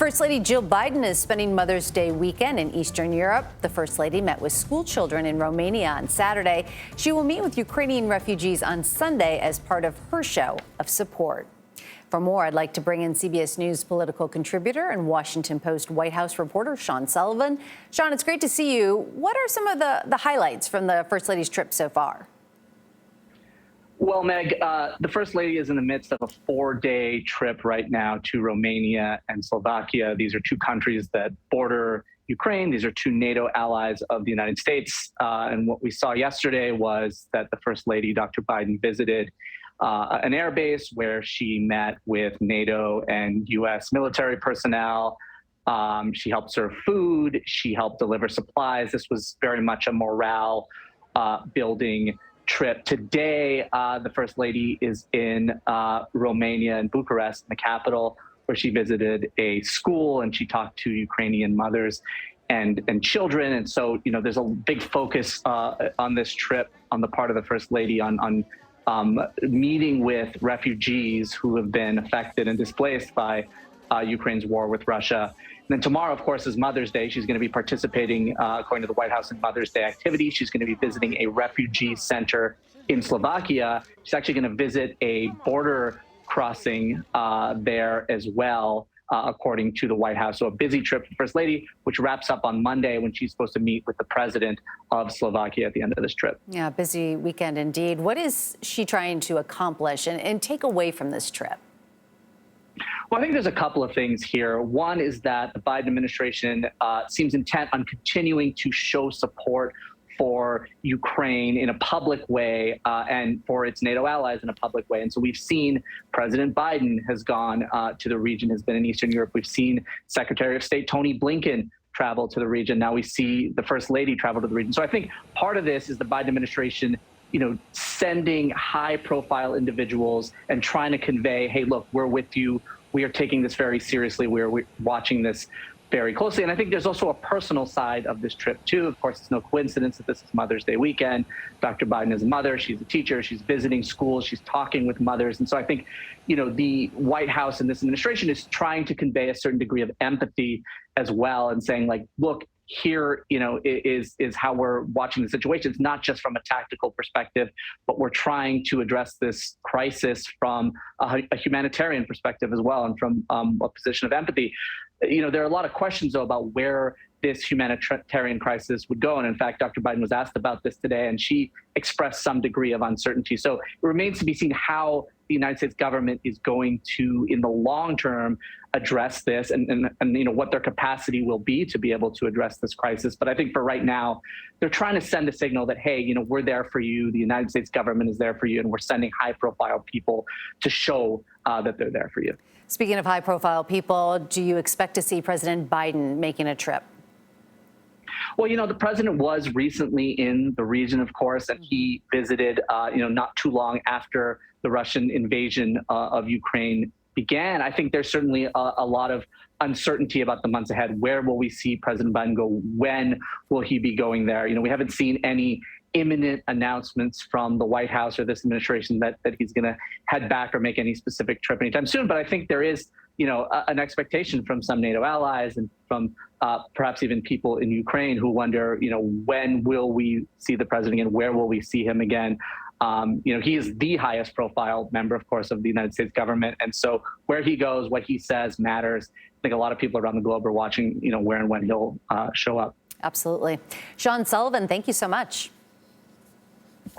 First Lady Jill Biden is spending Mother's Day weekend in Eastern Europe. The First Lady met with school children in Romania on Saturday. She will meet with Ukrainian refugees on Sunday as part of her show of support. For more, I'd like to bring in CBS News political contributor and Washington Post White House reporter Sean Sullivan. Sean, it's great to see you. What are some of the highlights from the First Lady's trip so far? Well, Meg, the First Lady is in the midst of a 4-day trip right now to Romania and Slovakia. These are two countries that border Ukraine. These are two NATO allies of the United States. And what we saw yesterday was that the First Lady, Dr. Biden, visited an air base where she met with NATO and U.S. military personnel. She helped serve food. She helped deliver supplies. This was very much a morale building trip. Today, the First Lady is in Romania and Bucharest, the capital, where she visited a school and she talked to Ukrainian mothers and children. And so, you know, there's a big focus on this trip on the part of the First Lady on meeting with refugees who have been affected and displaced by Ukraine's war with Russia. And then tomorrow, of course, is Mother's Day. She's going to be participating, according to the White House, in Mother's Day activities. She's going to be visiting a refugee center in Slovakia. She's actually going to visit a border crossing there as well, according to the White House. So a busy trip for the First Lady, which wraps up on Monday when she's supposed to meet with the president of Slovakia at the end of this trip. Yeah, busy weekend indeed. What is she trying to accomplish and take away from this trip? Well, I think there's a couple of things here. One is that the Biden administration seems intent on continuing to show support for Ukraine in a public way and for its NATO allies in a public way. And so we've seen President Biden has gone to the region, has been in Eastern Europe. We've seen Secretary of State Tony Blinken travel to the region. Now we see the First Lady travel to the region. So I think part of this is the Biden administration, you know, sending high-profile individuals and trying to convey, hey, look, we're with you. We are taking this very seriously. We're watching this very closely. And I think there's also a personal side of this trip, too. Of course, it's no coincidence that this is Mother's Day weekend. Dr. Biden is a mother. She's a teacher. She's visiting schools. She's talking with mothers. And so I think, you know, the White House and this administration is trying to convey a certain degree of empathy as well and saying, like, look, here, you know, is how we're watching the situation. It's not just from a tactical perspective, but we're trying to address this crisis from a humanitarian perspective as well, and from a position of empathy. You know, there are a lot of questions, though, about where this humanitarian crisis would go. And in fact, Dr. Biden was asked about this today, and she expressed some degree of uncertainty. So it remains to be seen how the United States government is going to, in the long term, address this and you know, what their capacity will be to be able to address this crisis. But I think for right now, they're trying to send a signal that, hey, you know, we're there for you. The United States government is there for you. And we're sending high-profile people to show that they're there for you. Speaking of high-profile people, do you expect to see President Biden making a trip? Well, you know, the president was recently in the region, of course, and he visited, you know, not too long after the Russian invasion of Ukraine began. I think there's certainly a lot of uncertainty about the months ahead. Where will we see President Biden go? When will he be going there? You know, we haven't seen any imminent announcements from the White House or this administration that he's going to head back or make any specific trip anytime soon. But I think there is, you know, an expectation from some NATO allies and from perhaps even people in Ukraine who wonder, you know, when will we see the president again? Where will we see him again? You know, he is the highest profile member, of course, of the United States government. And so where he goes, what he says matters. I think a lot of people around the globe are watching, you know, where and when he'll show up. Absolutely. Sean Sullivan, thank you so much.